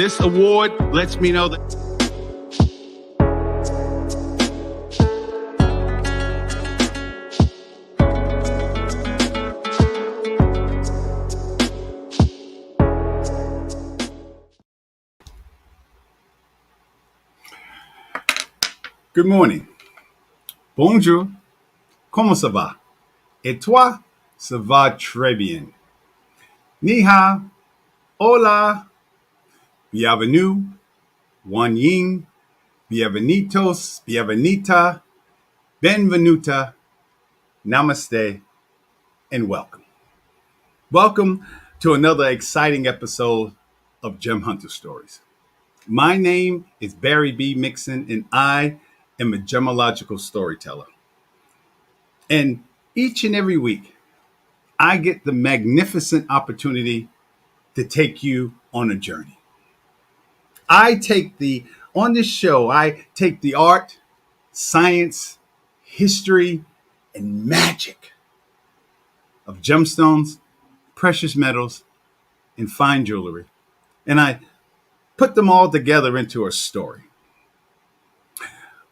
This award lets me know that Good morning. Bonjour. Comment ça va? Et toi? Ça va très bien. Ni hao. Hola. Bienvenue. Wan Ying. Bienvenidos. Bienvenita. Benvenuta. Namaste. And welcome. Welcome to another exciting episode of Gem Hunter Stories. My name is Barry B. Mixon, and I am a Gemmological Storyteller. And each and every week, I get the magnificent opportunity to take you on a journey. On this show, I take the art, science, history, and magic of gemstones, precious metals, and fine jewelry, and I put them all together into a story.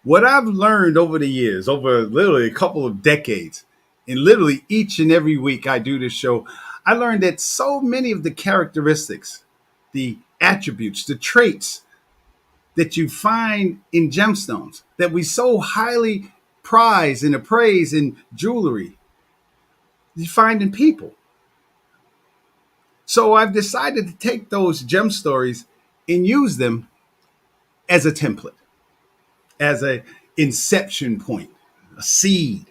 What I've learned over the years, over literally a couple of decades, and literally each and every week I do this show, I learned that so many of the characteristics, the attributes, the traits that you find in gemstones that we so highly prize and appraise in jewelry, you find in people. So I've decided to take those gem stories and use them as a template, as an inception point, a seed,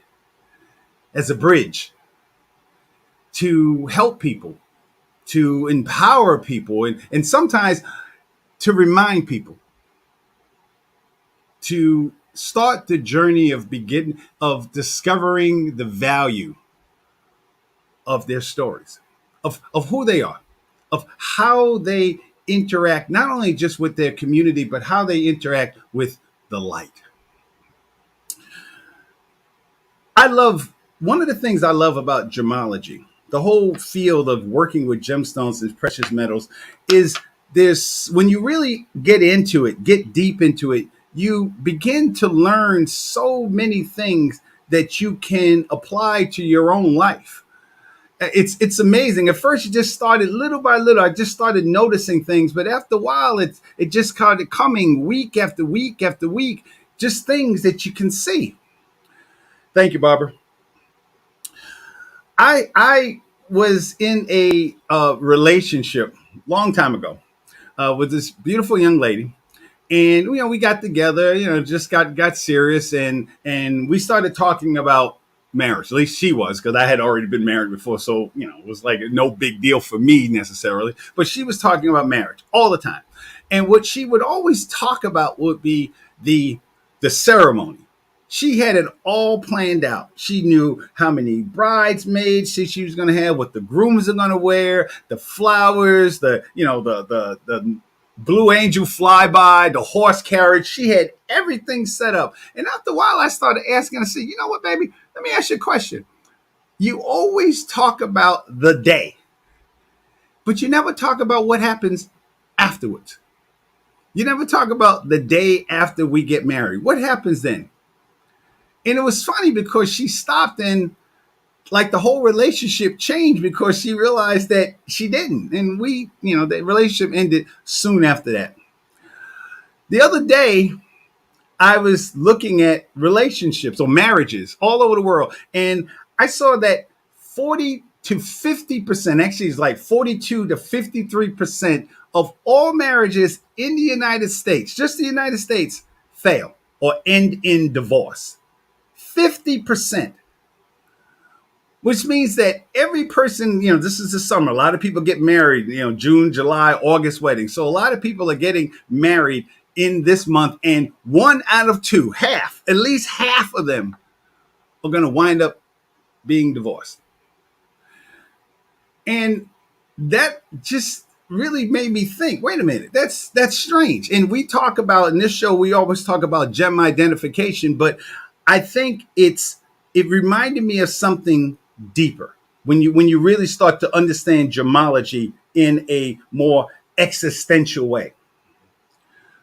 as a bridge to help people, to empower people, and sometimes to remind people to start the journey of discovering the value of their stories, of who they are, of how they interact, not only just with their community, but how they interact with the light. One of the things I love about gemology, the whole field of working with gemstones and precious metals, is when you really get deep into it, you begin to learn so many things that you can apply to your own life. It's amazing. At first, you just started little by little. I just started noticing things, but after a while, it just started coming week after week after week, just things that you can see. Thank you, Barbara. I was in a relationship long time ago with this beautiful young lady, and we got together. Just got serious, and we started talking about marriage. At least she was, because I had already been married before, so it was like no big deal for me necessarily. But she was talking about marriage all the time, and what she would always talk about would be the ceremony. She had it all planned out. She knew how many bridesmaids she was going to have, what the grooms are going to wear, the flowers, the Blue Angel flyby, the horse carriage. She had everything set up. And after a while, I started asking, I said, you know what, baby? Let me ask you a question. You always talk about the day, but you never talk about what happens afterwards. You never talk about the day after we get married. What happens then? And it was funny because she stopped, and like the whole relationship changed because she realized that she didn't. And the relationship ended soon after that. The other day, I was looking at relationships or marriages all over the world, and I saw that 40 to 50%, actually it's like 42 to 53% of all marriages in the United States, just the United States, fail or end in divorce. 50%. Which means that every person, this is the summer. A lot of people get married, June, July, August weddings. So a lot of people are getting married in this month, and 1 out of 2, at least half of them are going to wind up being divorced. And that just really made me think, wait a minute, that's strange. And we talk about, in this show, we always talk about gem identification, but I think it reminded me of something deeper when you really start to understand gemology in a more existential way.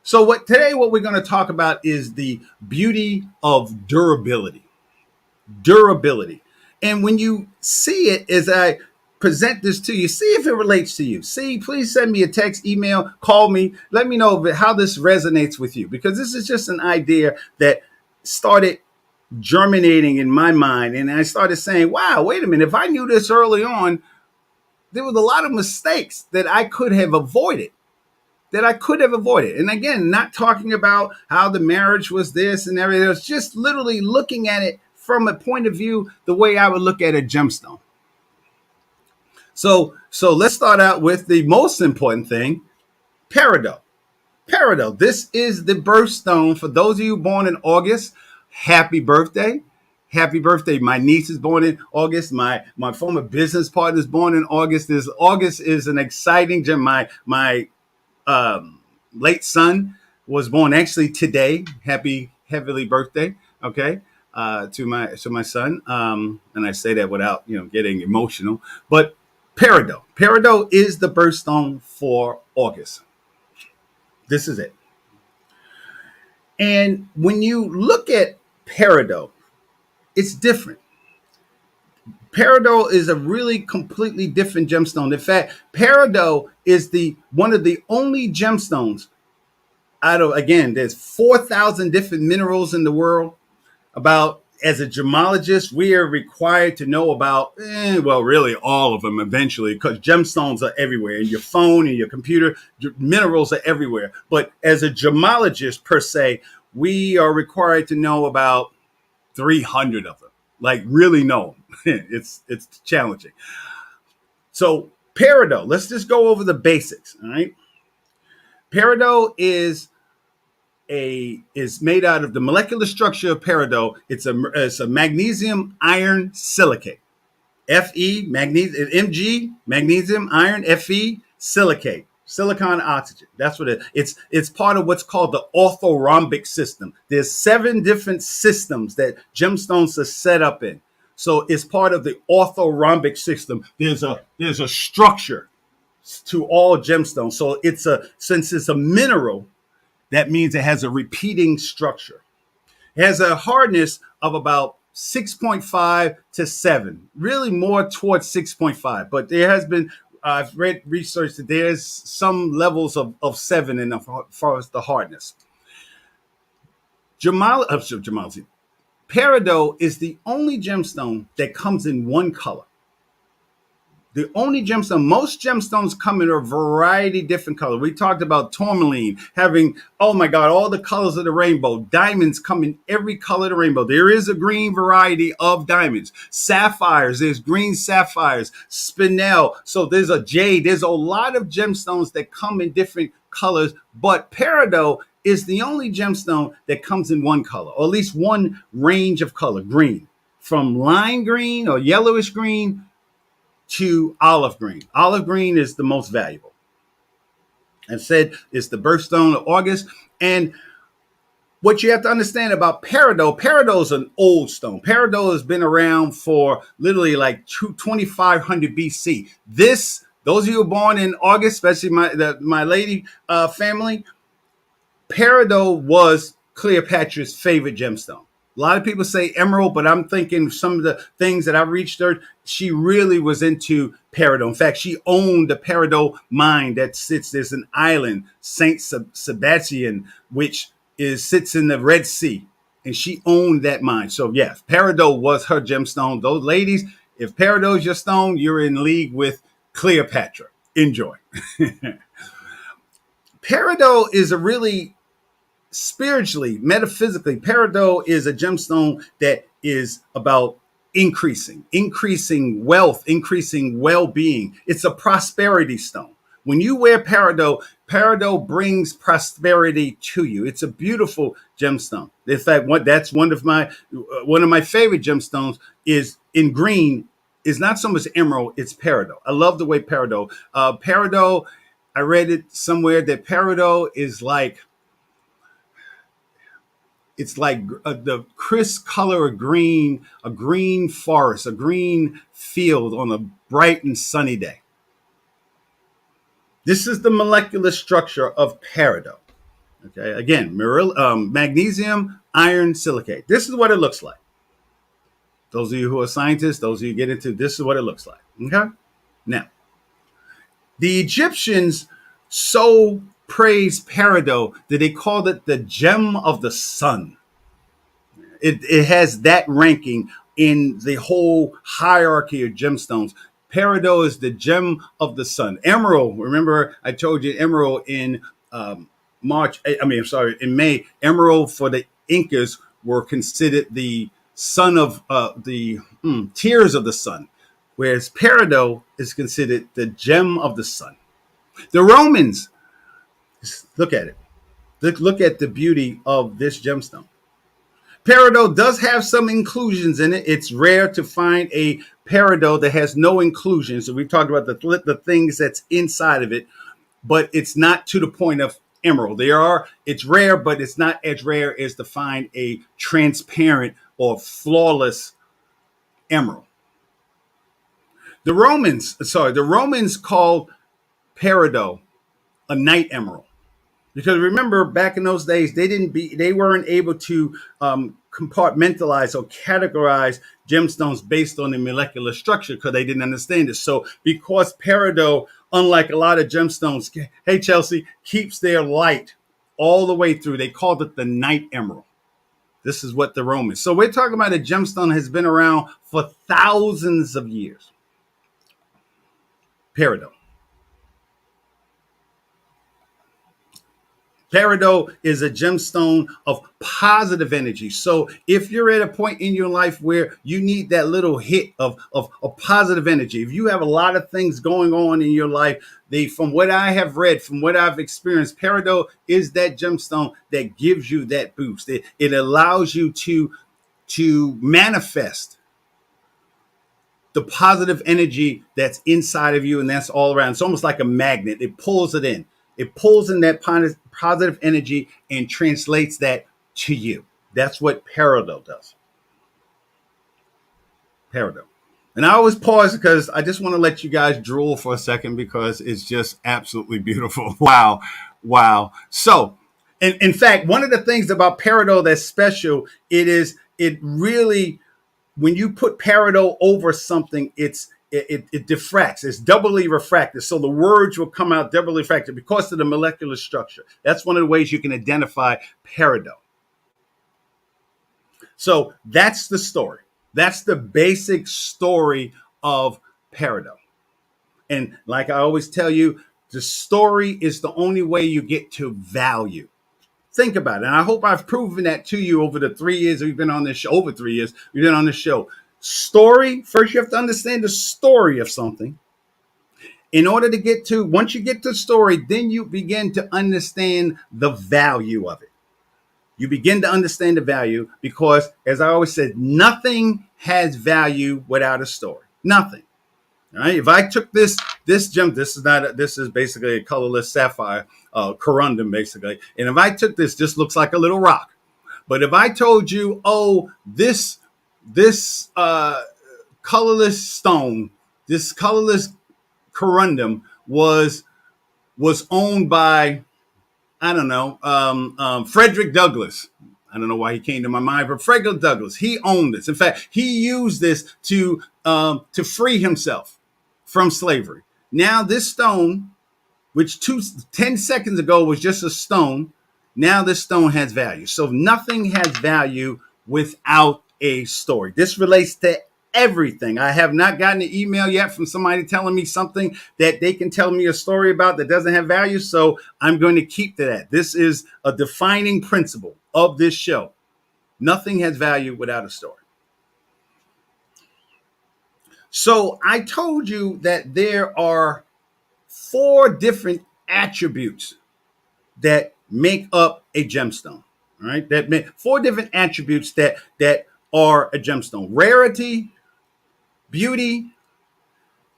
So what we're going to talk about is the beauty of durability. Durability. And when you see it, as I present this to you, see if it relates to you. See, please send me a text, email, call me. Let me know how this resonates with you, because this is just an idea that started germinating in my mind. And I started saying, wow, wait a minute. If I knew this early on, there was a lot of mistakes that I could have avoided. And again, not talking about how the marriage was this and everything else, just literally looking at it from a point of view, the way I would look at a gemstone. So let's start out with the most important thing, peridot. Peridot. This is the birthstone for those of you born in August. Happy birthday. Happy birthday. My niece is born in August. My former business partner is born in August. August is an exciting gem. My late son was born actually today. Happy heavenly birthday. Okay. To my son. And I say that without, getting emotional, but peridot. Peridot is the birthstone for August. This is it. And when you look at peridot, it's different. Peridot is a really completely different gemstone. In fact, peridot is one of the only gemstones out of, again, there's 4,000 different minerals in the world. As a gemologist, we are required to know about, really all of them eventually, because gemstones are everywhere. In your phone, in your computer, minerals are everywhere. But as a gemologist per se, we are required to know about 300 of them, like really know them. It's challenging. So peridot, let's just go over the basics, all right? Peridot is made out of the molecular structure of peridot. It's a magnesium iron silicate. Fe, magnesium, Mg, magnesium, iron, Fe, silicate, silicon oxygen. That's what it's part of what's called the orthorhombic system. There's 7 different systems that gemstones are set up in. So it's part of the orthorhombic system. There's a structure to all gemstones. So since it's a mineral, that means it has a repeating structure. It has a hardness of about 6.5 to 7, really more towards 6.5. But there has been, I've read research that there's some levels of 7 in as far as the hardness. Gemology. Peridot is the only gemstone that comes in one color. The only gemstone, most gemstones come in a variety of different colors. We talked about tourmaline having, oh my God, all the colors of the rainbow. Diamonds come in every color of the rainbow. There is a green variety of diamonds. Sapphires, there's green sapphires, spinel. So there's a jade. There's a lot of gemstones that come in different colors, but peridot is the only gemstone that comes in one color, or at least one range of color, green. From lime green or yellowish green to olive green. Olive green is the most valuable. I said it's the birthstone of August. And what you have to understand about peridot is an old stone. Peridot has been around for literally like 2500 BC. Those of you who were born in August, especially my lady family, peridot was Cleopatra's favorite gemstone. A lot of people say emerald, but I'm thinking some of the things that I reached her, she really was into peridot. In fact, she owned the peridot mine that sits, there's an island, Saint Sebastian, which sits in the Red Sea. And she owned that mine. So yeah, peridot was her gemstone. Those ladies, if peridot is your stone, you're in league with Cleopatra. Enjoy. Peridot is a really spiritually, metaphysically, peridot is a gemstone that is about increasing wealth, increasing well-being. It's a prosperity stone. When you wear peridot brings prosperity to you. It's a beautiful gemstone. In fact, that's one of my favorite gemstones is in green. Is not so much emerald, it's peridot. I love the way peridot. Peridot, I read it somewhere that peridot is like, it's like the crisp color of green, a green forest, a green field on a bright and sunny day. This is the molecular structure of peridot. Okay, again, magnesium, iron, silicate. This is what it looks like. Those of you who are scientists, those of you who get into this is what it looks like. Okay, now the Egyptians so praised peridot that they called it the gem of the sun. It has that ranking in the whole hierarchy of gemstones. Peridot is the gem of the sun. Emerald, remember I told you emerald in in May. Emerald for the Incas were considered the son of the tears of the sun, whereas peridot is considered the gem of the sun. The Romans, look at it. Look at the beauty of this gemstone. Peridot does have some inclusions in it. It's rare to find a peridot that has no inclusions. So we've talked about the things that's inside of it, but it's not to the point of emerald. It's rare, but it's not as rare as to find a transparent or flawless emerald. The Romans called peridot a night emerald. Because remember, back in those days, they weren't able to compartmentalize or categorize gemstones based on the molecular structure because they didn't understand it. So, because peridot, unlike a lot of gemstones, hey Chelsea, keeps their light all the way through, they called it the night emerald. This is what the Romans. So we're talking about a gemstone has been around for thousands of years. Peridot. Peridot is a gemstone of positive energy. So if you're at a point in your life where you need that little hit of positive energy, if you have a lot of things going on in your life, from what I have read, from what I've experienced, peridot is that gemstone that gives you that boost. It allows you to manifest the positive energy that's inside of you, and that's all around. It's almost like a magnet. It pulls it in. It pulls in that positive energy and translates that to you. That's what peridot does. Peridot. And I always pause because I just want to let you guys drool for a second because it's just absolutely beautiful. Wow. Wow. So, in fact, one of the things about peridot that's special, it really, when you put peridot over something, it diffracts. It's doubly refracted. So the words will come out doubly refracted because of the molecular structure. That's one of the ways you can identify peridot. So that's the story. That's the basic story of peridot. And like I always tell you, the story is the only way you get to value. Think about it. And I hope I've proven that to you over the 3 years we've been on this show. Over 3 years we've been on this show. Story, first you have to understand the story of something. In order to once you get to the story, then you begin to understand the value of it. You begin to understand the value because, as I always said, nothing has value without a story. Nothing. All right. If I took this gem, this is basically a colorless sapphire, corundum, basically. And if I took this looks like a little rock. But if I told you, oh, this colorless stone, this colorless corundum was owned by, I don't know, Frederick Douglass. I don't know why he came to my mind, but Frederick Douglass, he owned this. In fact, he used this to free himself from slavery. Now this stone, which 10 seconds ago was just a stone, now this stone has value. So nothing has value without a story. This relates to everything. I have not gotten an email yet from somebody telling me something that they can tell me a story about that doesn't have value. So I'm going to keep to that. This is a defining principle of this show. Nothing has value without a story. So I told you that there are 4 different attributes that make up a gemstone. All right, that make 4 different attributes that are a gemstone: rarity, beauty,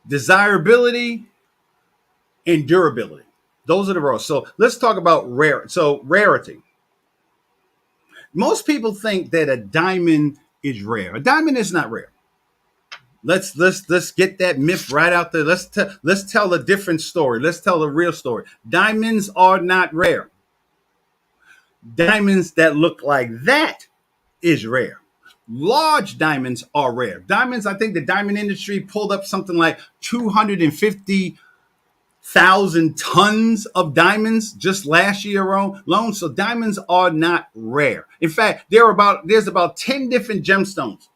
desirability, and durability. Those are the roles. So let's talk about rarity. Most people think that a diamond is rare. A diamond is not rare. Let's get that myth right out there. Let's tell a different story. Let's tell a real story. Diamonds are not rare. Diamonds that look like that is rare. Large diamonds are rare. Diamonds, I think the diamond industry pulled up something like 250,000 tons of diamonds just last year alone. So diamonds are not rare. In fact, there's about 10 different gemstones.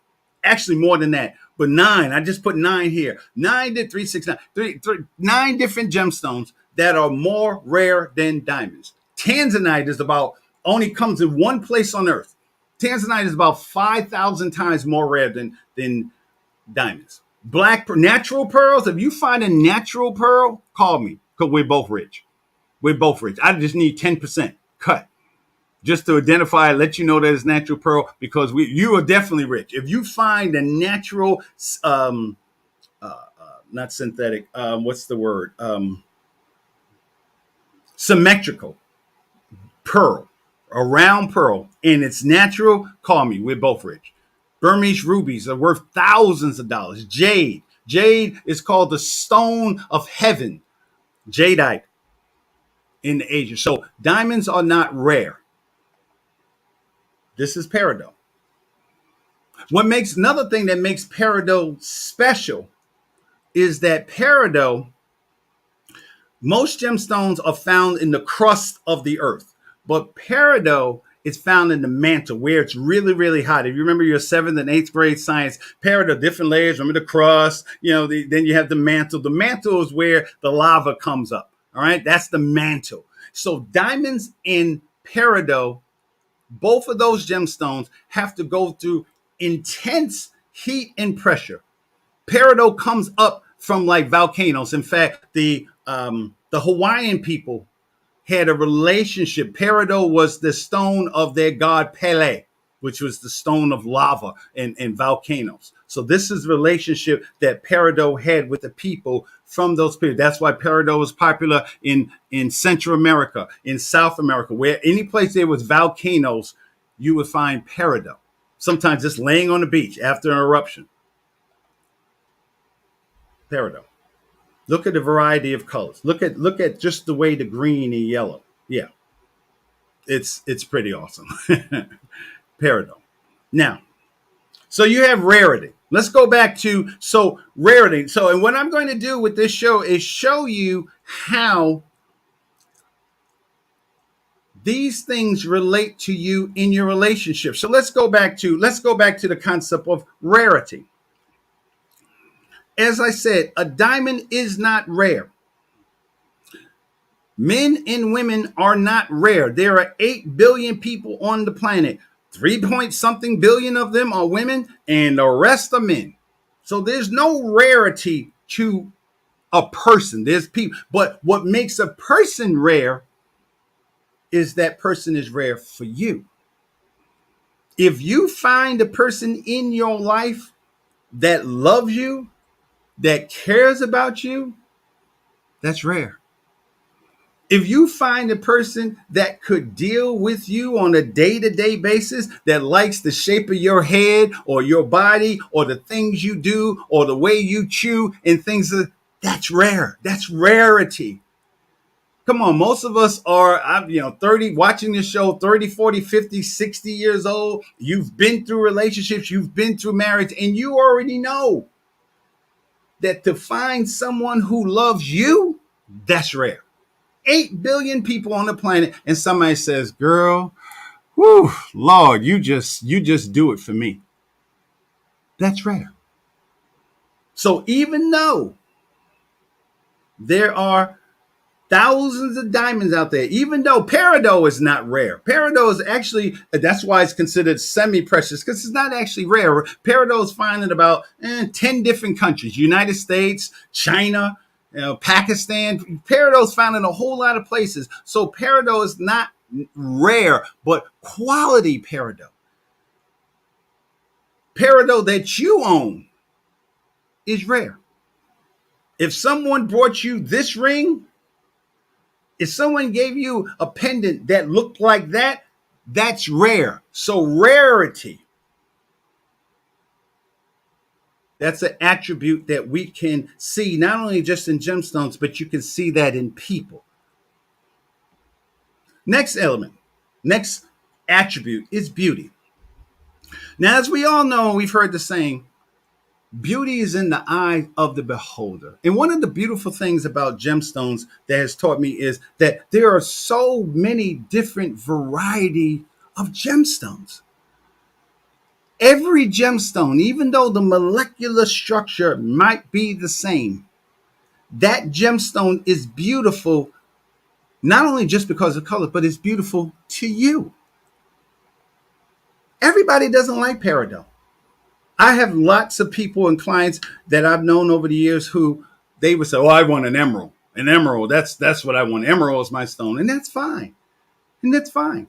Actually, more than that, but nine. I just put nine here. Nine to 369. Nine different gemstones that are more rare than diamonds. Tanzanite is about only comes in one place on Earth. Tanzanite is about 5,000 times more rare than diamonds. Natural pearls. If you find a natural pearl, call me because we're both rich. We're both rich. I just need 10% cut just to identify, let you know that it's natural pearl because you are definitely rich. If you find a natural, not synthetic, what's the word? Symmetrical pearl, a round pearl, and it's natural, call me. We're both rich. Burmese rubies are worth thousands of dollars. Jade. Jade is called the stone of heaven. Jadeite in Asia. So diamonds are not rare. This is peridot. Another thing that makes peridot special is that peridot, most gemstones are found in the crust of the earth, but peridot is found in the mantle where it's really, really hot. If you remember your 7th and 8th grade science, peridot, different layers, remember the crust, then you have the mantle. The mantle is where the lava comes up. All right. That's the mantle. So diamonds and peridot, both of those gemstones have to go through intense heat and pressure. Peridot comes up from like volcanoes. In fact, the Hawaiian people had a relationship. Peridot was the stone of their god Pele, which was the stone of lava and volcanoes. So this is the relationship that peridot had with the people from those periods. That's why peridot was popular in Central America, in South America, where any place there was volcanoes, you would find peridot. Sometimes just laying on the beach after an eruption. Peridot. Look at the variety of colors. Look at just the way the green and yellow. Yeah, it's pretty awesome. Peridot. Now, so you have rarity. Let's go back to rarity. And what I'm going to do with this show is show you how these things relate to you in your relationship. So let's go back to the concept of rarity. As I said, a diamond is not rare. Men and women are not rare. There are 8 billion people on the planet. 3 point something billion of them are women, and the rest are men. So there's no rarity to a person. There's people. But what makes a person rare is that person is rare for you. If you find a person in your life that loves you, that cares about you, that's rare. If you find a person that could deal with you on a day-to-day basis, that likes the shape of your head or your body or the things you do or the way you chew and things, that's rare. That's rarity. Come on, most of us are, 30, watching this show, 30, 40, 50, 60 years old. You've been through relationships, you've been through marriage, and you already know that to find someone who loves you, that's rare. 8 billion people on the planet, and somebody says, girl, whew, Lord, you just do it for me. That's rare. So even though there are thousands of diamonds out there, even though peridot is not rare. Peridot is actually, that's why it's considered semi-precious, because it's not actually rare. Peridot is found in about 10 different countries. United States, China, Pakistan. Peridot is found in a whole lot of places. So peridot is not rare, but quality peridot. Peridot that you own is rare. If someone brought you this ring, if someone gave you a pendant that looked like that, that's rare. So rarity, that's an attribute that we can see not only just in gemstones, but you can see that in people. Next element, Next attribute is beauty. Now, as we all know, we've heard the saying, beauty is in the eye of the beholder. And one of the beautiful things about gemstones that has taught me is that there are so many different variety of gemstones. Every gemstone, even though the molecular structure might be the same, that gemstone is beautiful, not only just because of color, but it's beautiful to you. Everybody doesn't like peridot. I have lots of people and clients that I've known over the years who they would say, "Oh, I want an emerald. An emerald. That's what I want. Emerald is my stone," and that's fine. And that's fine.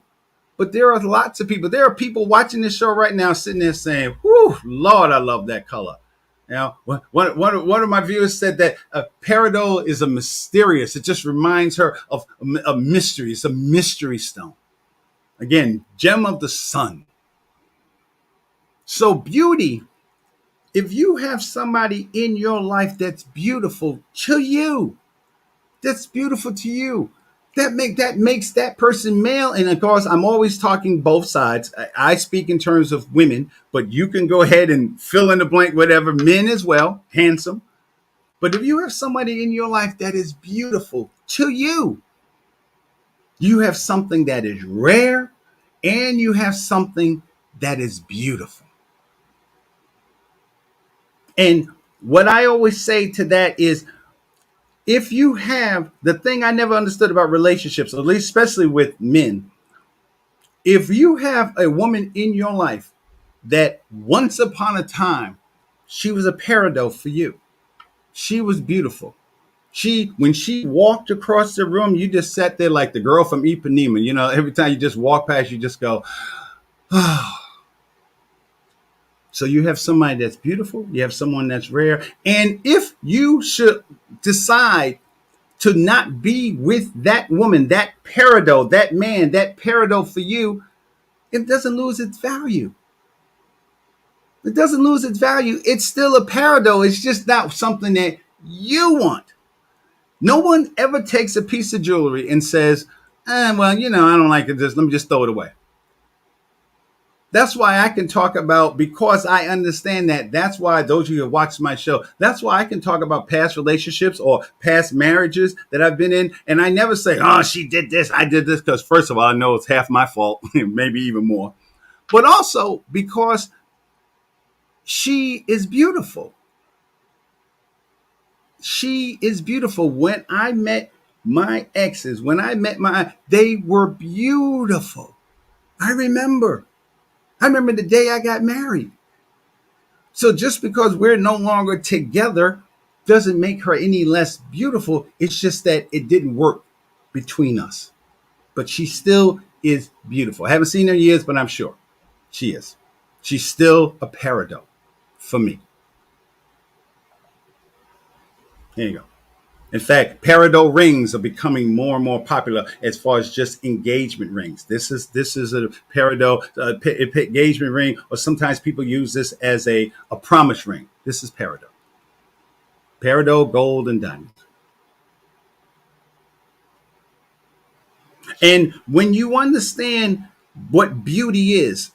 But there are lots of people. There are people watching this show right now, sitting there saying, "Whew, Lord, I love that color." You know, one of my viewers said that a peridot is a mysterious. It just reminds her of a mystery. It's a mystery stone. Again, gem of the sun. So beauty, if you have somebody in your life that's beautiful to you, that's beautiful to you, that makes that person male. And of course, I'm always talking both sides. I speak in terms of women, but you can go ahead and fill in the blank, whatever, men as well, handsome. But if you have somebody in your life that is beautiful to you, you have something that is rare and you have something that is beautiful. And what I always say to that is, if you have the thing I never understood about relationships, at least especially with men, if you have a woman in your life that once upon a time, she was a peridot for you, she was beautiful. When she walked across the room, you just sat there like the girl from Ipanema. You know, every time you just walk past, you just go, oh. So you have somebody that's beautiful, you have someone that's rare. And if you should decide to not be with that woman, that peridot, that man, that peridot for you, it doesn't lose its value. It doesn't lose its value. It's still a peridot. It's just not something that you want. No one ever takes a piece of jewelry and says, well, you know, I don't like it. Let me just throw it away. That's why I can talk about, because I understand that. That's why those of you who have watched my show, that's why I can talk about past relationships or past marriages that I've been in. And I never say, oh, she did this, I did this, because first of all, I know it's half my fault, maybe even more. But also because she is beautiful. She is beautiful. When I met my exes, they were beautiful. I remember the day I got married. So just because we're no longer together doesn't make her any less beautiful. It's just that it didn't work between us. But she still is beautiful. I haven't seen her in years, but I'm sure she is. She's still a peridot for me. There you go. In fact, peridot rings are becoming more and more popular as far as just engagement rings. This is a peridot engagement ring, or sometimes people use this as a promise ring. This is peridot, gold, and diamonds. And when you understand what beauty is,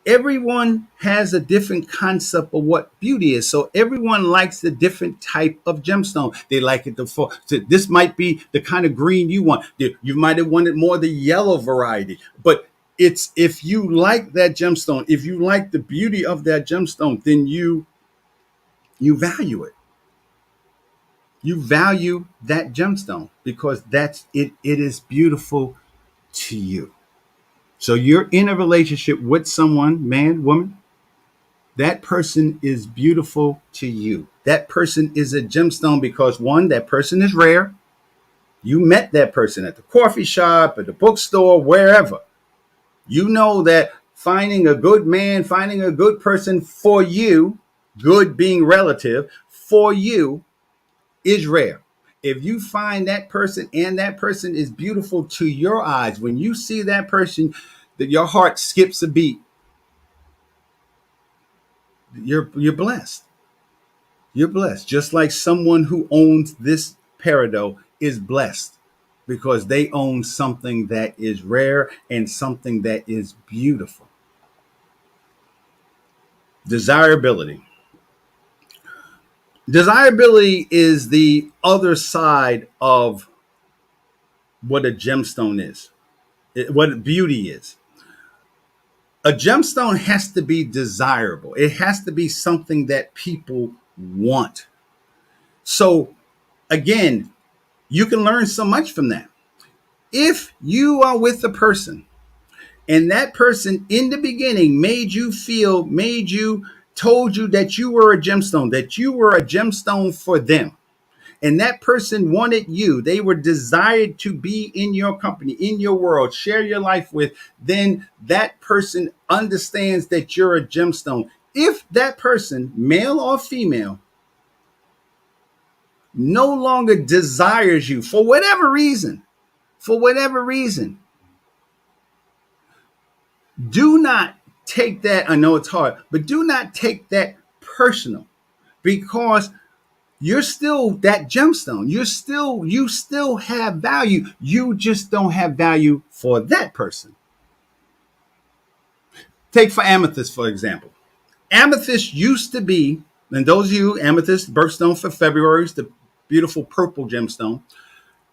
everyone has a different concept of what beauty is. So everyone likes a different type of gemstone. They like it so this might be the kind of green you want. You might have wanted more the yellow variety. But it's, if you like that gemstone, if you like the beauty of that gemstone, then you value it. You value that gemstone because that's it. It is beautiful to you. So you're in a relationship with someone, man, woman. That person is beautiful to you. That person is a gemstone because, one, that person is rare. You met that person at the coffee shop, at the bookstore, wherever. You know that finding a good man, finding a good person for you, good being relative, for you is rare. If you find that person and that person is beautiful to your eyes, when you see that person, that your heart skips a beat. You're blessed. You're blessed. Just like someone who owns this peridot is blessed. because they own something that is rare and something that is beautiful. Desirability. Desirability is the other side of what a gemstone is, what beauty is. A gemstone has to be desirable. It has to be something that people want. So, again, you can learn so much from that. If you are with a person and that person in the beginning told you that you were a gemstone, that you were a gemstone for them, and that person wanted you, they were desired to be in your company, in your world, share your life with, then that person understands that you're a gemstone. If that person, male or female, no longer desires you for whatever reason, do not take that. I know it's hard, but do not take that personal, because you're still that gemstone. You still have value. You just don't have value for that person. Take for amethyst, for example. Amethyst used to be, and those of you, amethyst, birthstone for February, is the beautiful purple gemstone.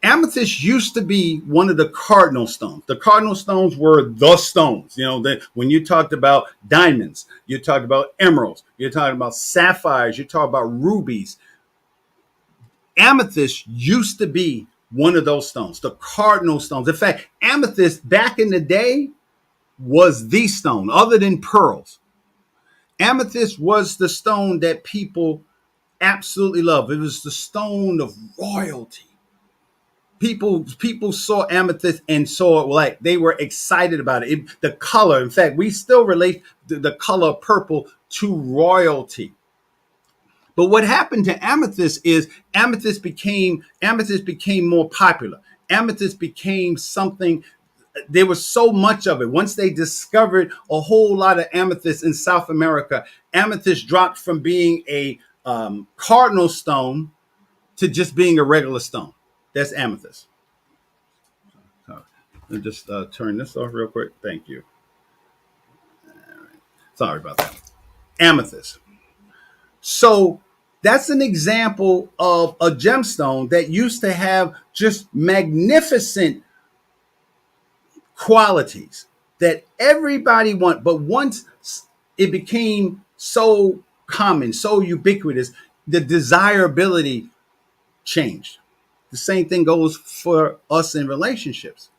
Amethyst used to be one of the cardinal stones. The cardinal stones were the stones. You know, that when you talked about diamonds, you talked about emeralds, you're talking about sapphires, you talk about rubies. Amethyst used to be one of those stones, the cardinal stones. In fact, amethyst back in the day was the stone, other than pearls. Amethyst was the stone that people absolutely loved. It was the stone of royalty. People saw amethyst and saw it like they were excited about it. The color, in fact, we still relate the color purple to royalty. But what happened to amethyst is amethyst became more popular. Amethyst became something. There was so much of it. Once they discovered a whole lot of amethyst in South America, amethyst dropped from being a cardinal stone to just being a regular stone. That's amethyst. Let me just turn this off real quick. Thank you. Sorry about that. Amethyst. So that's an example of a gemstone that used to have just magnificent qualities that everybody want. But once it became so common, so ubiquitous, the desirability changed. The same thing goes for us in relationships.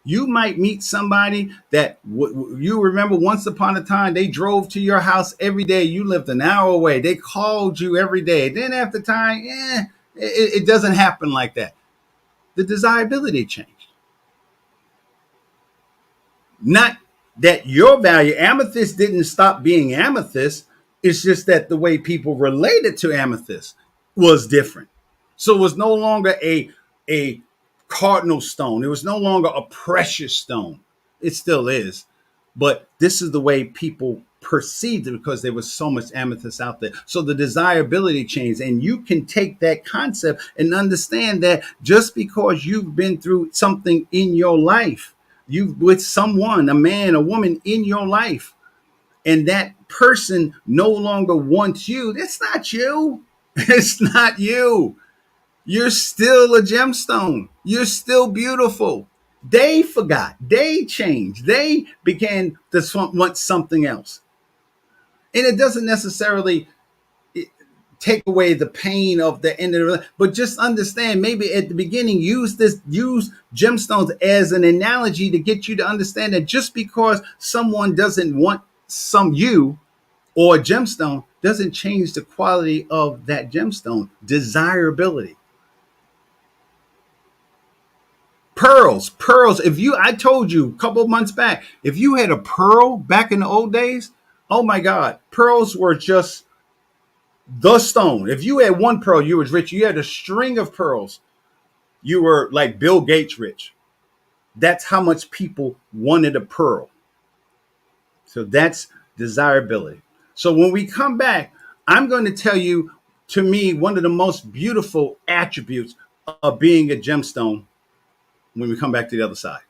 You might meet somebody that you remember once upon a time they drove to your house every day. You lived an hour away. They called you every day. Then after time, it doesn't happen like that. The desirability changed. Not that your value, amethyst didn't stop being amethyst. It's just that the way people related to amethyst was different. So it was no longer a cardinal stone. It was no longer a precious stone. It still is. But this is the way people perceived it because there was so much amethyst out there. So the desirability changed. And you can take that concept and understand that just because you've been through something in your life, you with someone, a man, a woman in your life, and that person no longer wants you, that's not you. It's not you. You're still a gemstone. You're still beautiful. They forgot. They changed. They began to want something else. And it doesn't necessarily take away the pain of the end of it, but just understand, maybe at the beginning, use gemstones as an analogy to get you to understand that just because someone doesn't want you or a gemstone doesn't change the quality of that gemstone. Desirability. Pearls. I told you a couple of months back, if you had a pearl back in the old days, oh my God, pearls were just the stone. If you had one pearl, you was rich. You had a string of pearls, you were like Bill Gates rich. That's how much people wanted a pearl. So that's desirability. So when we come back, I'm going to tell you, to me, one of the most beautiful attributes of being a gemstone when we come back to the other side.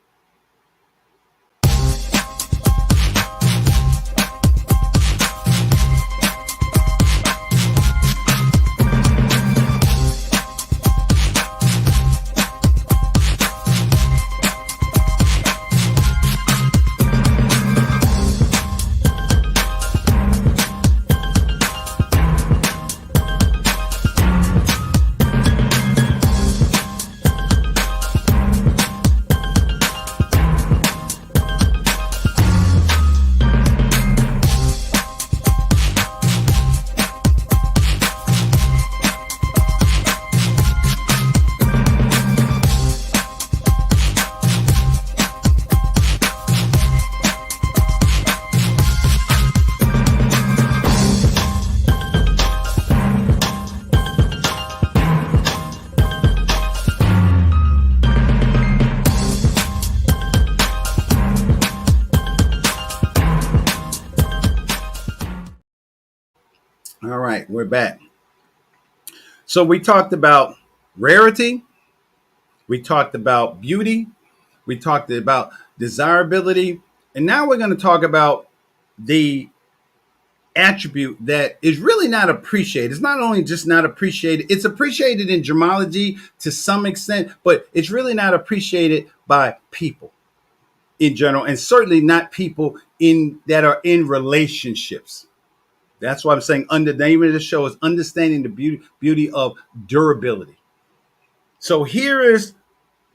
All right, we're back. So we talked about rarity, we talked about beauty, we talked about desirability, and now we're going to talk about the attribute that is really not appreciated. It's not only just not appreciated, it's appreciated in gemology to some extent, but it's really not appreciated by people in general, and certainly not people in that are in relationships. That's why I'm saying under the name of the show is understanding the beauty of durability. So here is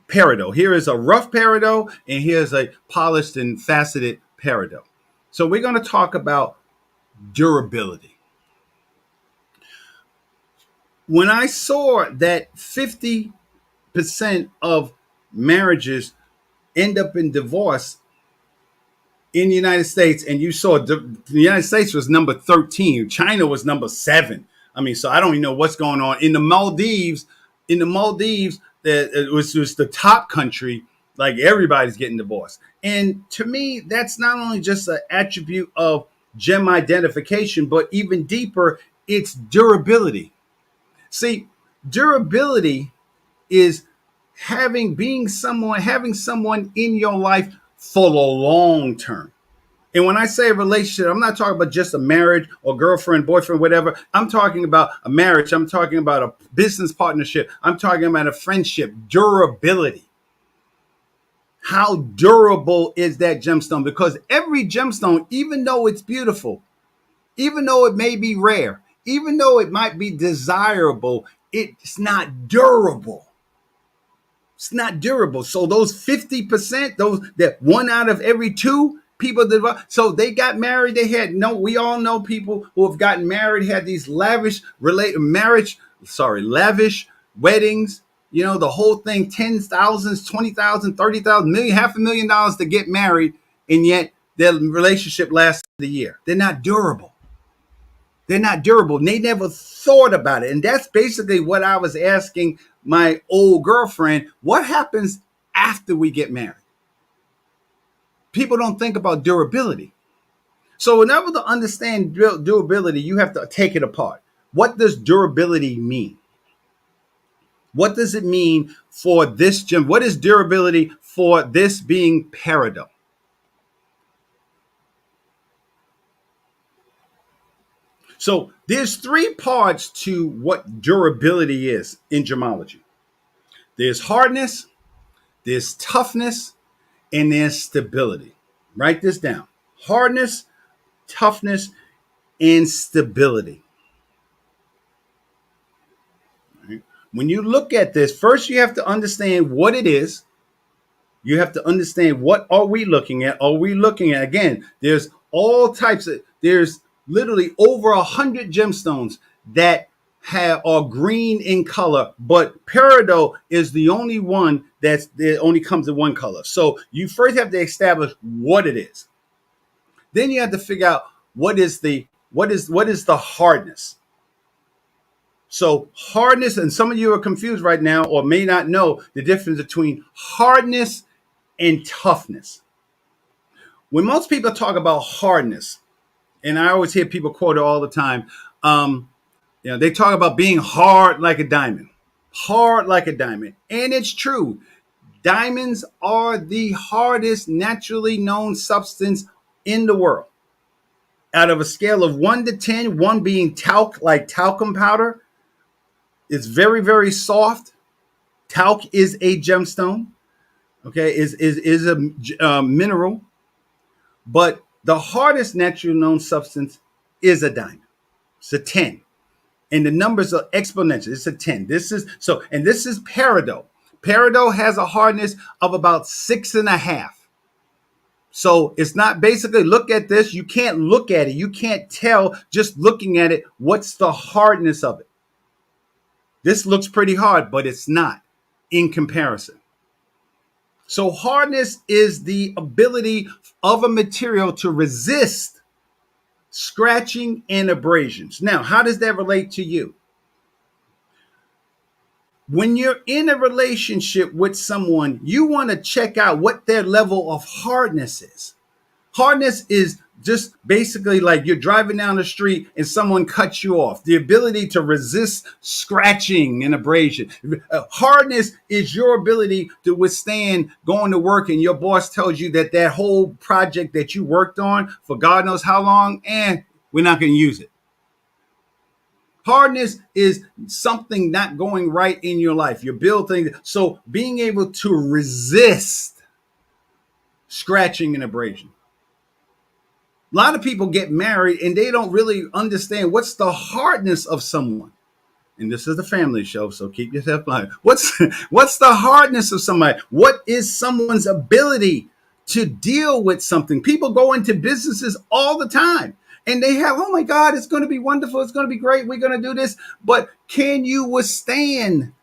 peridot. Here is a rough peridot, and here's a polished and faceted peridot. So we're going to talk about durability. When I saw that 50% of marriages end up in divorce in the United States, and you saw the United States was number 13, China was number 7. I mean, so I don't even know what's going on in the Maldives. In the Maldives, it was the top country. Like everybody's getting divorced, and to me, that's not only just an attribute of gem identification, but even deeper, it's durability. See, durability is having someone in your life for the long term. And when I say a relationship, I'm not talking about just a marriage or girlfriend, boyfriend, whatever. I'm talking about a marriage. I'm talking about a business partnership. I'm talking about a friendship. Durability. How durable is that gemstone? Because every gemstone, even though it's beautiful, even though it may be rare, even though it might be desirable, it's not durable. It's not durable. So those 50%, those that one out of every two people so they got married. We all know people who have gotten married, had these lavish weddings, the whole thing, 10,000, 20,000, 30,000, million, $500,000 to get married, and yet their relationship lasts a year. They're not durable. They're not durable. They never thought about it. And that's basically what I was asking my old girlfriend. What happens after we get married? People don't think about durability. So in order to understand durability, you have to take it apart. What does durability mean? What does it mean for this gem? What is durability for this being peridot? So there's 3 parts to what durability is in gemology. There's hardness, there's toughness, and there's stability. Write this down. Hardness, toughness, and stability. Right? When you look at this, first you have to understand what it is. You have to understand what are we looking at. Are we looking at, again, there's all types of, there's literally over 100 gemstones that are green in color, but peridot is the only one that only comes in one color. So you first have to establish what it is. Then you have to figure out what is the hardness. So hardness, and some of you are confused right now or may not know the difference between hardness and toughness. When most people talk about hardness, and I always hear people quote it all the time, they talk about being hard like a diamond, and it's true. Diamonds are the hardest naturally known substance in the world. Out of a scale of 1 to 10, 1 being talc, like talcum powder, it's very, very soft. Talc is a gemstone, okay, is a mineral, but the hardest naturally known substance is a diamond. It's a 10. And the numbers are exponential. It's a 10. This is peridot. Peridot has a hardness of about 6.5. So it's not basically, look at this. You can't look at it. You can't tell just looking at it what's the hardness of it. This looks pretty hard, but it's not in comparison. So hardness is the ability of a material to resist scratching and abrasions. Now, how does that relate to you? When you're in a relationship with someone, you want to check out what their level of hardness is. Hardness is just basically like you're driving down the street and someone cuts you off. The ability to resist scratching and abrasion. Hardness is your ability to withstand going to work and your boss tells you that that whole project that you worked on for God knows how long, and we're not going to use it. Hardness is something not going right in your life. You're building. So being able to resist scratching and abrasion. A lot of people get married and they don't really understand what's the hardness of someone. And this is the family show, so keep yourself blind. What's the hardness of somebody? What is someone's ability to deal with something? People go into businesses all the time and they have, oh my God, it's going to be wonderful. It's going to be great. We're going to do this. But can you withstand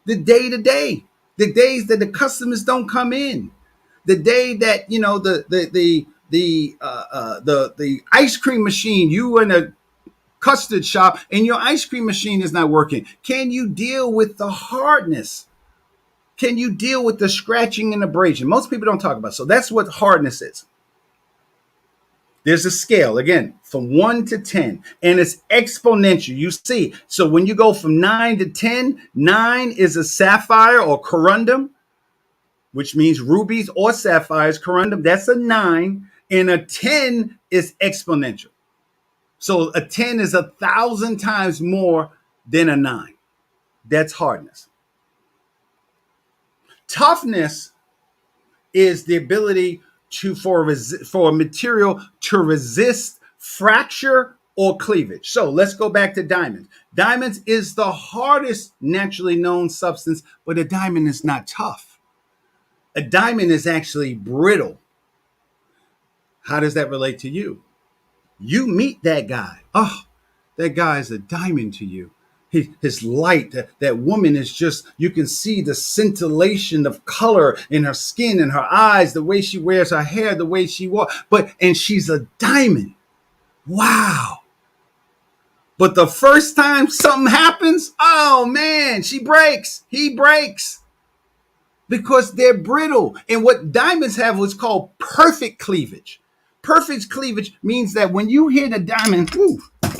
the day to day, the days that the customers don't come in, the day that, you know, the ice cream machine, you in a custard shop and your ice cream machine is not working? Can you deal with the hardness? Can you deal with the scratching and abrasion? Most people don't talk about it. So that's what hardness is. There's a scale, again, from 1 to 10, and it's exponential. You see, so when you go from 9 to 10, 9 is a sapphire or corundum, which means rubies or sapphires. Corundum, that's a 9, and a 10 is exponential. So a 10 is 1,000 times more than a 9. That's hardness. Toughness is the ability for a material to resist fracture or cleavage. So let's go back to diamonds. Diamonds is the hardest naturally known substance, but a diamond is not tough. A diamond is actually brittle. How does that relate to you? You meet that guy. Oh, that guy is a diamond to you. His light, that woman is just, you can see the scintillation of color in her skin and her eyes, the way she wears her hair, the way she walks, and she's a diamond. Wow. But the first time something happens, oh man, he breaks. Because they're brittle. And what diamonds have was called perfect cleavage. Perfect cleavage means that when you hit a diamond,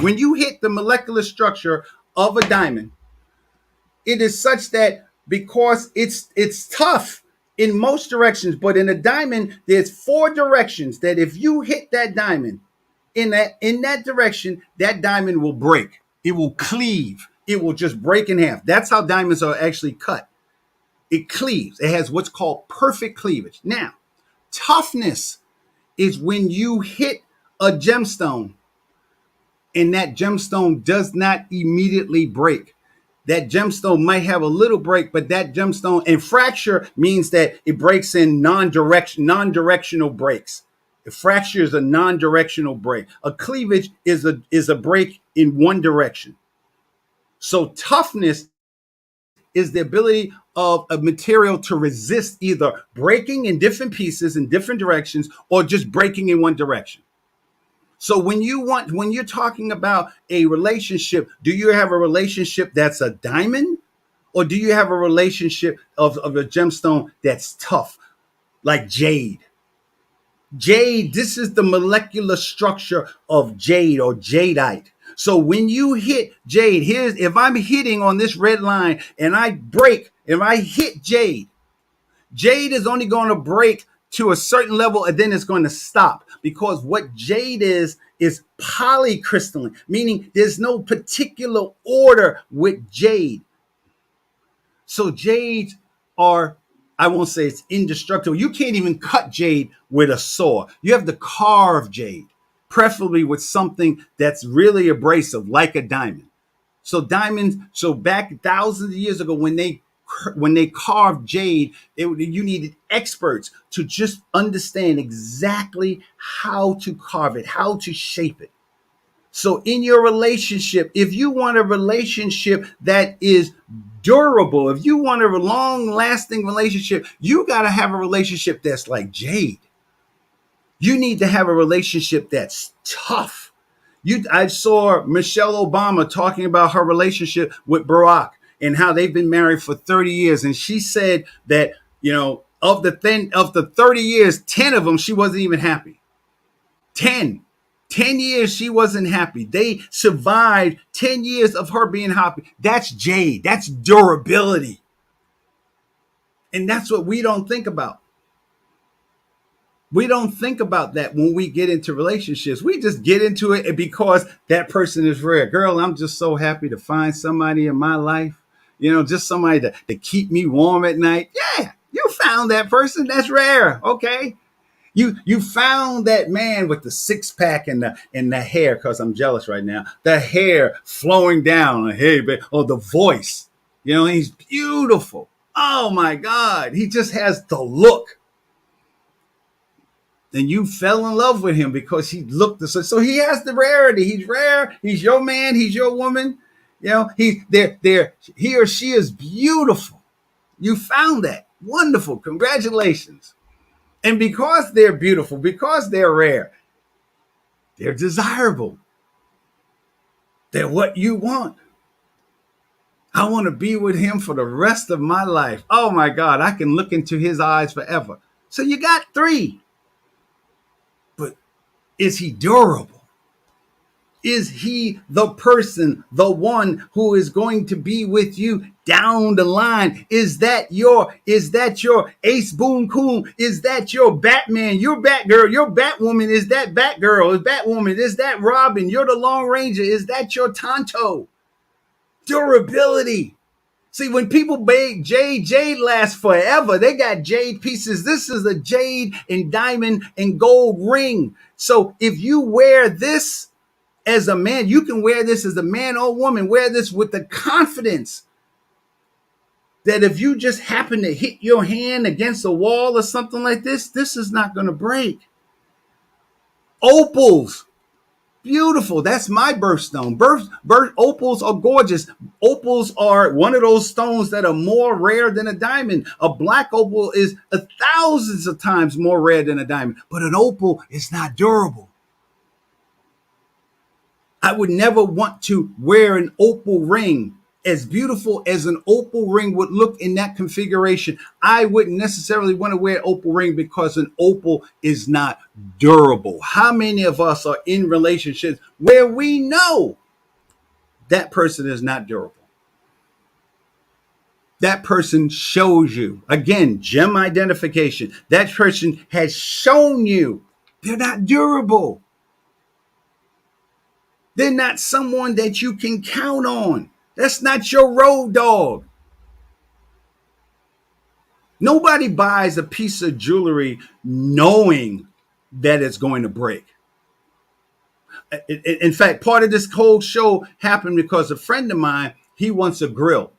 when you hit the molecular structure of a diamond, it is such that because it's tough in most directions, but in a diamond, there's 4 directions that if you hit that diamond in that direction, that diamond will break. It will cleave. It will just break in half. That's how diamonds are actually cut. It cleaves. It has what's called perfect cleavage. Now, toughness is when you hit a gemstone and that gemstone does not immediately break. That gemstone might have a little break, but that gemstone, and fracture means that it breaks in non-directional breaks. A fracture is a non-directional break. A cleavage is a break in one direction. So toughness is the ability of a material to resist either breaking in different pieces in different directions or just breaking in one direction. So when you're talking about a relationship, do you have a relationship that's a diamond, or do you have a relationship of a gemstone that's tough, like jade? Jade, this is the molecular structure of jade or jadeite. So when you hit jade, if I'm hitting on this red line and I break if I hit jade, jade is only going to break to a certain level and then it's going to stop, because what jade is polycrystalline, meaning there's no particular order with jade. So jades are, I won't say it's indestructible. You can't even cut jade with a saw. You have to carve jade, preferably with something that's really abrasive, like a diamond. So diamonds, so back thousands of years ago, when they carved jade, you needed experts to just understand exactly how to carve it, how to shape it. So in your relationship, if you want a relationship that is durable, if you want a long lasting relationship, you got to have a relationship that's like jade. You need to have a relationship that's tough. I saw Michelle Obama talking about her relationship with Barack and how they've been married for 30 years. And she said that, of the 30 years, 10 of them, she wasn't even happy. 10 years she wasn't happy. They survived 10 years of her being happy. That's jade. That's durability. And that's what we don't think about. We don't think about that when we get into relationships. We just get into it because that person is rare. Girl, I'm just so happy to find somebody in my life, just somebody to keep me warm at night. Yeah, you found that person. That's rare. Okay. You found that man with the six pack and the hair, because I'm jealous right now. The hair flowing down. Hey, the voice. He's beautiful. Oh my God. He just has the look. And you fell in love with him because he looked so he has the rarity. He's rare. He's your man. He's your woman. He or she is beautiful. You found that. Wonderful. Congratulations. And because they're beautiful, because they're rare, they're desirable. They're what you want. I want to be with him for the rest of my life. Oh my God, I can look into his eyes forever. So you got 3. But is he durable? Is he the person, the one who is going to be with you down the line? Is that your Ace Boon Coon? Is that your Batman, your Batgirl, your Batwoman? Is that Batgirl? Is Batwoman? Is that Robin? You're the Lone Ranger. Is that your Tonto? Durability. See, when people bake jade lasts forever. They got jade pieces. This is a jade and diamond and gold ring. So if you wear this as a man, you can wear this as a man or woman. Wear this with the confidence that if you just happen to hit your hand against a wall or something like this, this is not going to break. Opals. Beautiful. That's my birthstone. Opals are gorgeous. Opals are one of those stones that are more rare than a diamond. A black opal is thousands of times more rare than a diamond, but an opal is not durable. I would never want to wear an opal ring. As beautiful as an opal ring would look in that configuration, I wouldn't necessarily want to wear an opal ring because an opal is not durable. How many of us are in relationships where we know that person is not durable? That person shows you. Again, gem identification. That person has shown you they're not durable. They're not someone that you can count on. That's not your road dog. Nobody buys a piece of jewelry knowing that it's going to break. In fact, part of this whole show happened because a friend of mine, he wants a grill.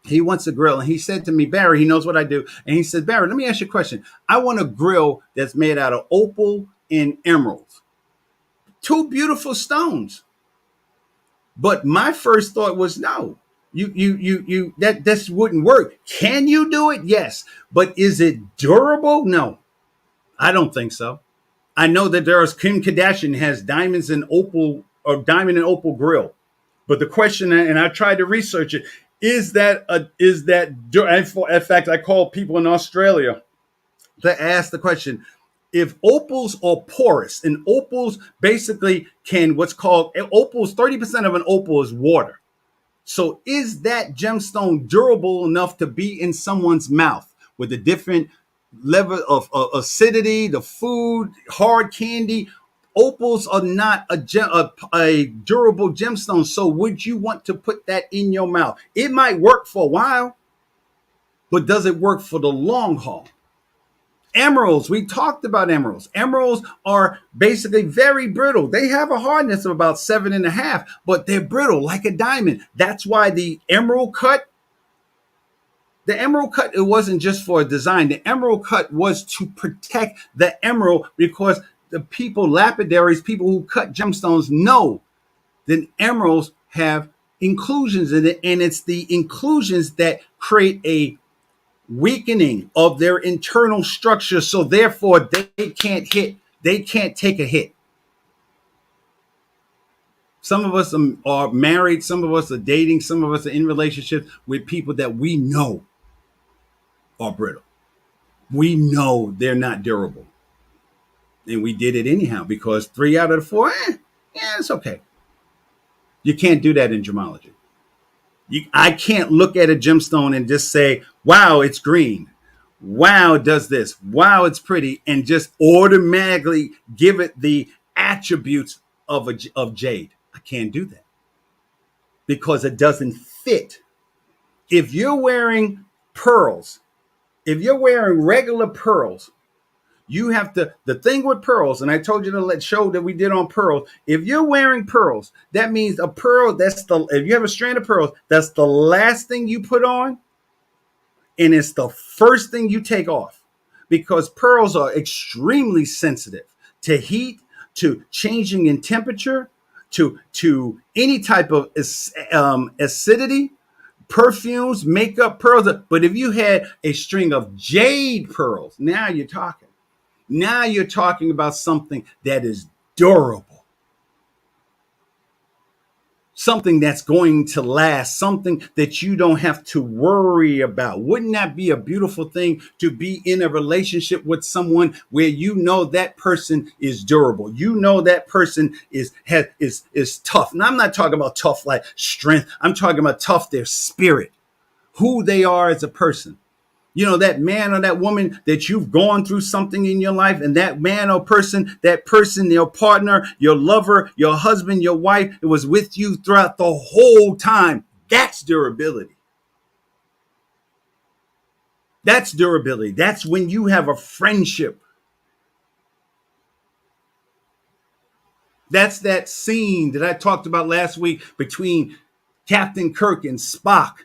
And he said to me, Barry, he knows what I do. And he said, Barry, let me ask you a question. I want a grill that's made out of opal and emeralds. 2 beautiful stones. But my first thought was, no, that wouldn't work. Can you do it? Yes. But is it durable? No, I don't think so. I know that Kim Kardashian has diamonds and opal or diamond and opal grill. But the question, and I tried to research it, in fact, I called people in Australia to ask the question, if opals are porous, and opals basically opals, 30% of an opal is water. So is that gemstone durable enough to be in someone's mouth with a different level of acidity, the food, hard candy? Opals are not a durable gemstone. So would you want to put that in your mouth? It might work for a while, but does it work for the long haul? Emeralds, we talked about emeralds. Emeralds are basically very brittle. They have a hardness of about 7.5, but they're brittle like a diamond. That's why the emerald cut, it wasn't just for a design. The emerald cut was to protect the emerald, because the people, lapidaries, people who cut gemstones, know that emeralds have inclusions in it, and it's the inclusions that create a weakening of their internal structure, so therefore they can't take a hit. Some of us are married, some of us are dating, some of us are in relationships with people that we know are brittle. We know they're not durable, and we did it anyhow because 3 out of the 4, yeah, it's okay. You can't do that in gemology. I can't look at a gemstone and just say, wow, it's green. Wow, it does this. Wow, it's pretty. And just automatically give it the attributes of jade. I can't do that because it doesn't fit. If you're wearing pearls, if you're wearing regular pearls, you have to, the thing with pearls, and I told you to show that we did on pearls. If you're wearing pearls, that means a pearl, if you have a strand of pearls, that's the last thing you put on, and it's the first thing you take off, because pearls are extremely sensitive to heat, to changing in temperature, to any type of acidity, perfumes, makeup, pearls. But if you had a string of jade pearls, now you're talking. Now you're talking about something that is durable, something that's going to last, something that you don't have to worry about. Wouldn't that be a beautiful thing to be in a relationship with someone where you know that person is durable? You know that person is tough. And I'm not talking about tough like strength. I'm talking about tough, their spirit, who they are as a person. You know, that man or that woman that you've gone through something in your life, and that man or person, your partner, your lover, your husband, your wife, it was with you throughout the whole time. That's durability. That's durability. That's when you have a friendship. That's that scene that I talked about last week between Captain Kirk and Spock.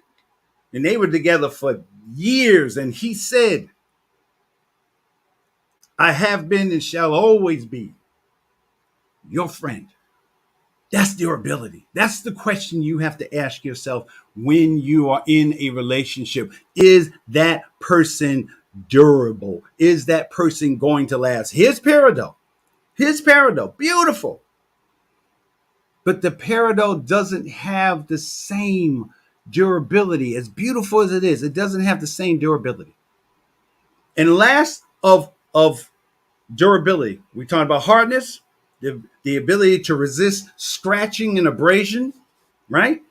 And they were together for years. And he said, I have been and shall always be your friend. That's durability. That's the question you have to ask yourself when you are in a relationship. Is that person durable? Is that person going to last? Here's peridot. Beautiful. But the peridot doesn't have the same durability. As beautiful as it is, it doesn't have the same durability. And last of durability, we talked about hardness, the ability to resist scratching and abrasion, right?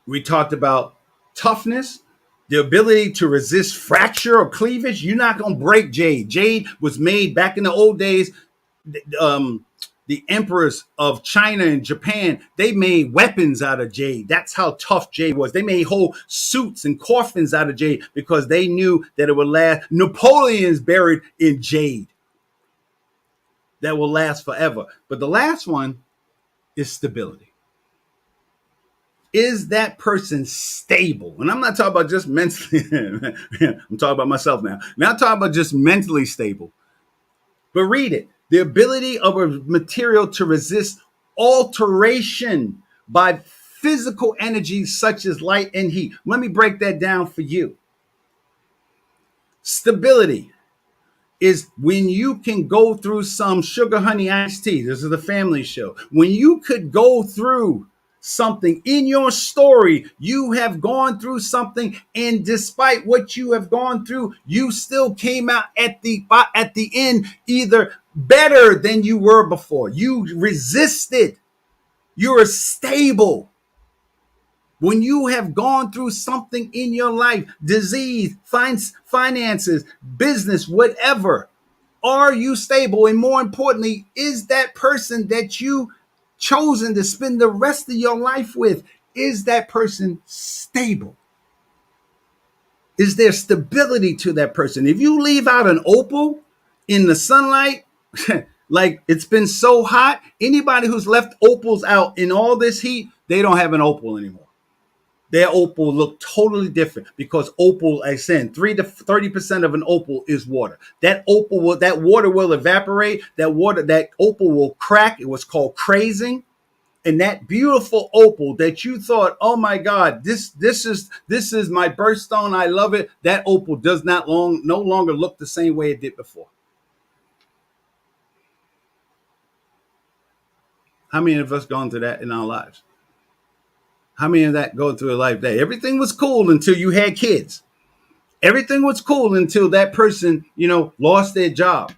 We talked about toughness, the ability to resist fracture or cleavage. You're not going to break jade. Jade was made back in the old days. The emperors of China and Japan, they made weapons out of jade. That's how tough jade was. They made whole suits and coffins out of jade because they knew that it would last. Napoleon's buried in jade. That will last forever. But the last one is stability. Is that person stable? And I'm not talking about just mentally. I'm talking about myself now. Not talking about just mentally stable. But read it. The ability of a material to resist alteration by physical energies such as light and heat. Let me break that down for you. Stability is when you can go through some sugar honey iced tea. This is the family show. When you could go through something in your story, you have gone through something, and despite what you have gone through, you still came out at the end either better than you were before. You resisted You're stable. When you have gone through something in your life, disease, finances, business, whatever, are you stable? And more importantly, is that person that you chosen to spend the rest of your life with, is that person stable? Is there stability to that person? If you leave out an opal in the sunlight, like it's been so hot, anybody who's left opals out in all this heat, they don't have an opal anymore. Their opal look totally different because opal, I said, 3 to 30% of an opal is water. That water will evaporate. That opal will crack. It was called crazing. And that beautiful opal that you thought, oh my God, this is my birthstone. I love it. That opal does no longer look the same way it did before. How many of us gone through that in our lives? How many of that go through a life day? Everything was cool until you had kids. Everything was cool until that person, lost their job.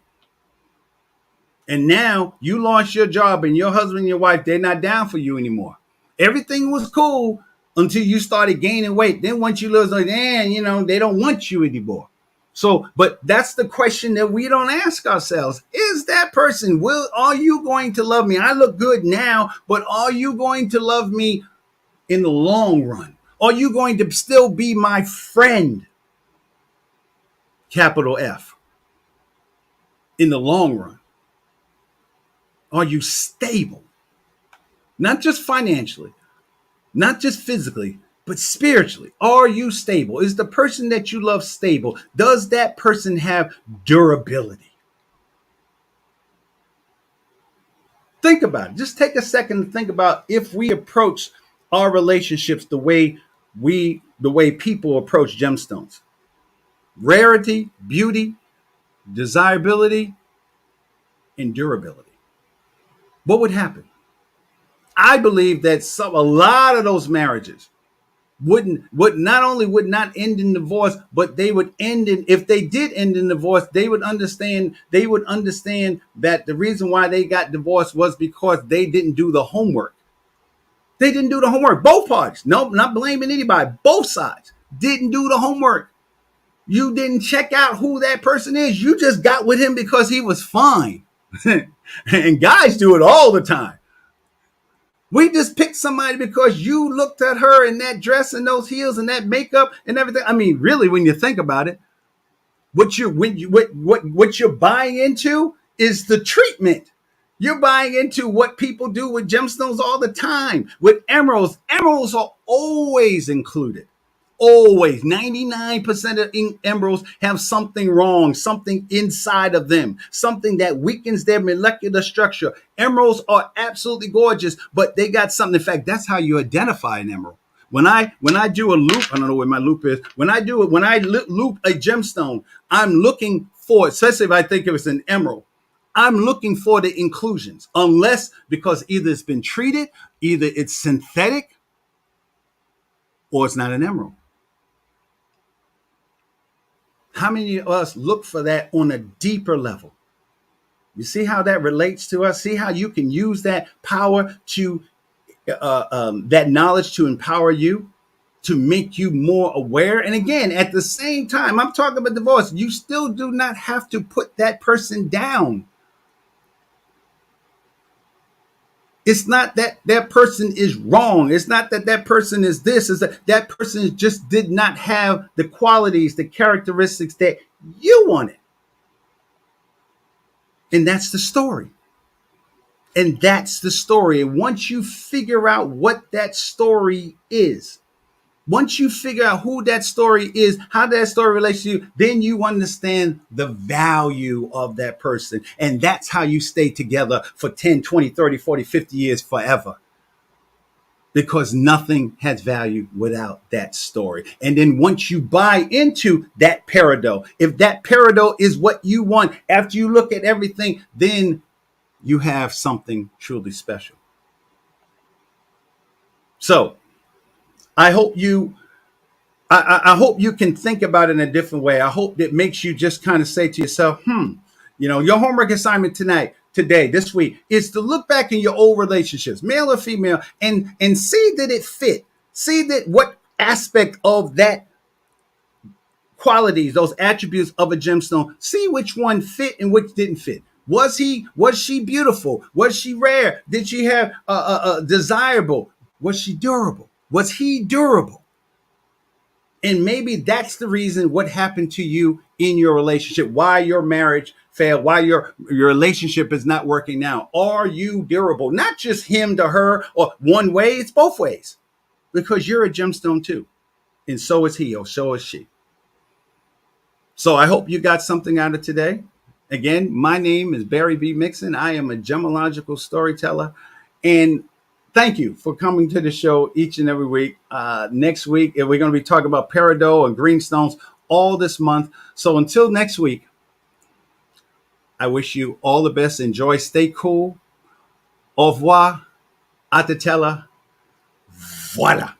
And now you lost your job and your husband and your wife, they're not down for you anymore. Everything was cool until you started gaining weight. Then once you lose, like, they don't want you anymore. So, but that's the question that we don't ask ourselves. Is that person, are you going to love me? I look good now, but are you going to love me in the long run? Are you going to still be my friend? Capital F. In the long run. Are you stable? Not just financially, not just physically, but spiritually. Are you stable? Is the person that you love stable? Does that person have durability? Think about it. Just take a second to think about if we approach our relationships the way people approach gemstones. Rarity, beauty, desirability, and durability. What would happen? I believe that a lot of those marriages would not end in divorce, but they would end in, if they did end in divorce, they would understand that the reason why they got divorced was because they didn't do the homework. They didn't do the homework. Both parties. No, not blaming anybody. Both sides didn't do the homework. You didn't check out who that person is. You just got with him because he was fine. And guys do it all the time. We just picked somebody because you looked at her in that dress and those heels and that makeup and everything. I mean, really, when you think about it, what you're buying into is the treatment. You're buying into what people do with gemstones all the time. With emeralds, emeralds are always included. Always. 99% of emeralds have something wrong, something inside of them, something that weakens their molecular structure. Emeralds are absolutely gorgeous, but they got something. In fact, that's how you identify an emerald. When I do a loop, I don't know where my loop is. When I loop a gemstone, I'm looking for, especially if I think it was an emerald, I'm looking for the inclusions, unless because either it's been treated, either it's synthetic, or it's not an emerald. How many of us look for that on a deeper level? You see how that relates to us? See how you can use that power to, that knowledge to empower you, to make you more aware. And again, at the same time, I'm talking about divorce. You still do not have to put that person down. It's not that that person is wrong. It's not that that person is this. It's that person just did not have the qualities, the characteristics that you wanted. And that's the story. And that's the story. And once you figure out what that story is, once you figure out who that story is, how that story relates to you, then you understand the value of that person. And that's how you stay together for 10, 20, 30, 40, 50 years forever. Because nothing has value without that story. And then once you buy into that peridot, if that peridot is what you want, after you look at everything, then you have something truly special. So I hope you can think about it in a different way. I hope it makes you just kind of say to yourself, your homework assignment tonight, today, this week, is to look back in your old relationships, male or female, and see that it fit. See that what aspect of that qualities, those attributes of a gemstone, see which one fit and which didn't fit. Was she beautiful? Was she rare? Did she have desirable? Was she durable? Was he durable? And maybe that's the reason what happened to you in your relationship, why your marriage failed, why your relationship is not working now. Are you durable? Not just him to her or one way, it's both ways. Because you're a gemstone too. And so is he or so is she. So I hope you got something out of today. Again, my name is Barry B. Mixon. I am a gemmological storyteller. And thank you for coming to the show each and every week. Next week, we're going to be talking about peridot and greenstones all this month. So until next week, I wish you all the best. Enjoy. Stay cool. Au revoir. Atatella. Voila.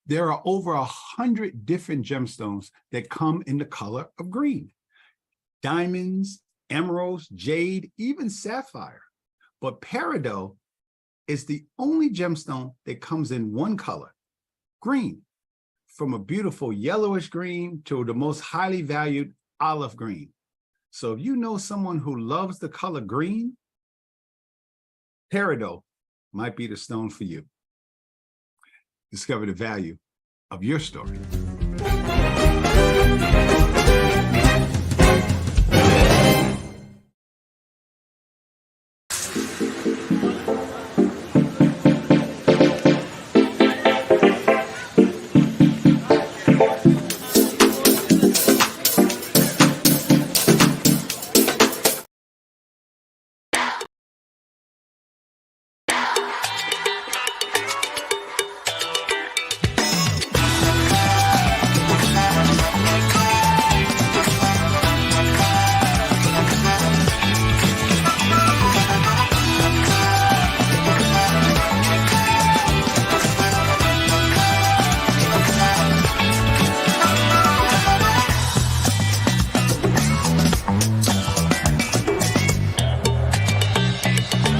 There are over 100 different gemstones that come in the color of green. Diamonds, emeralds, jade, even sapphire. But peridot is the only gemstone that comes in one color, green, from a beautiful yellowish green to the most highly valued olive green. So if you know someone who loves the color green, peridot might be the stone for you. Discover the value of your story.